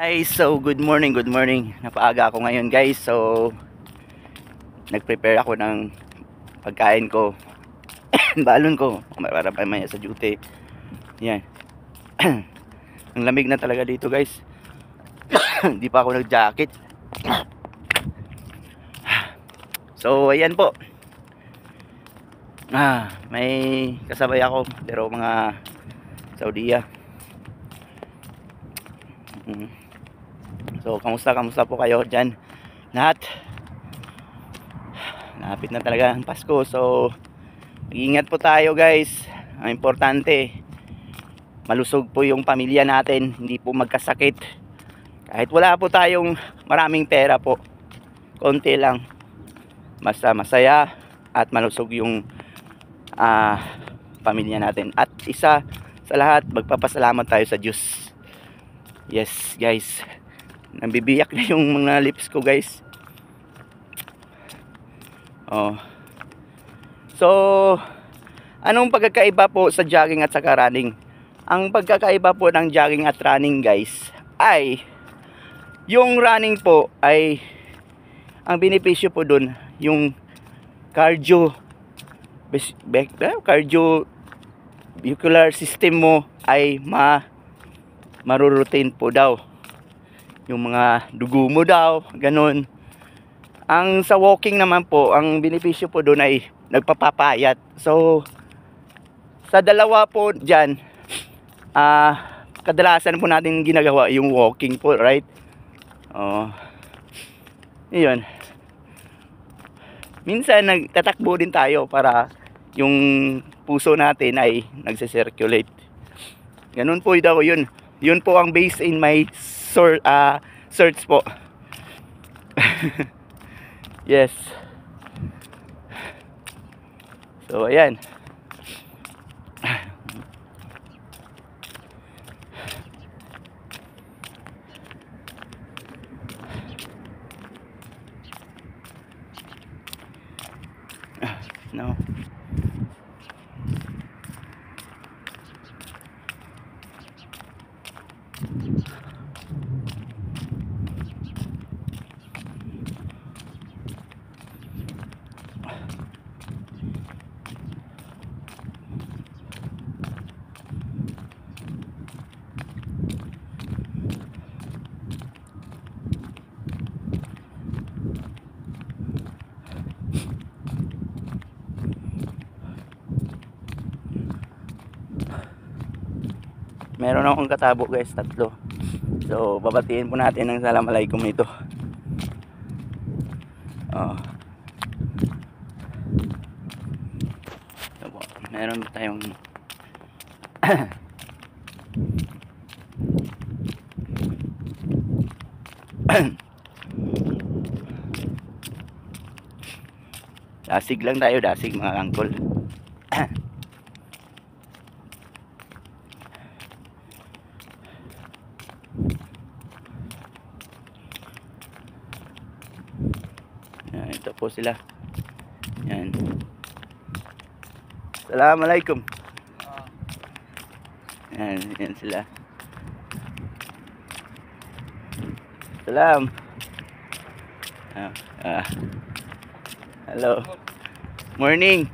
Hi, so good morning, good morning. Napaaga ako ngayon guys. So nag-prepare ako ng pagkain ko. Balon ko para pamaya sa duty. Yan. Ang lamig na talaga dito guys. Hindi pa ako nag-jacket. So ayan po. May kasabay ako pero mga Saudiya. So kamusta po kayo dyan lahat? Napit na talaga ang Pasko. So mag-ingat po tayo guys. Ang importante, malusog po yung pamilya natin, hindi po magkasakit. Kahit wala po tayong maraming pera po, konti lang, basta masaya at malusog yung pamilya natin. At isa sa lahat, magpapasalamat tayo sa Diyos. Yes guys, nabibiyak na yung mga lips ko guys. So anong pagkakaiba po sa jogging at saka running? Ang pagkakaiba po ng jogging at running guys ay yung running po ay ang benepisyo po dun yung cardiovascular system mo ay marurutin po daw yung mga dugo mo daw, ganun. Ang sa walking naman po, ang benepisyo po doon ay nagpapapayat. So sa dalawa po dyan, kadalasan po natin ginagawa yung walking po, right? Yun. Minsan nagtatakbo din tayo para yung puso natin ay nagse-circulate. Ganun po daw yun. Yun po ang base in my search po. Yes. So ayan. No. Meron akong katabo guys, 3. So babatiin po natin ng Assalamualaikum nito. So, meron tayong dasig lang tayo, dasig mga angkol. Yan, ito po sila. Yan. Assalamualaikum. Yan, yan sila. Salam. Hello. Morning.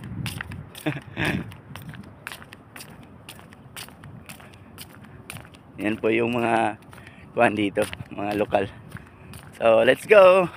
Yan po yung mga kuwan dito, mga lokal. So let's go.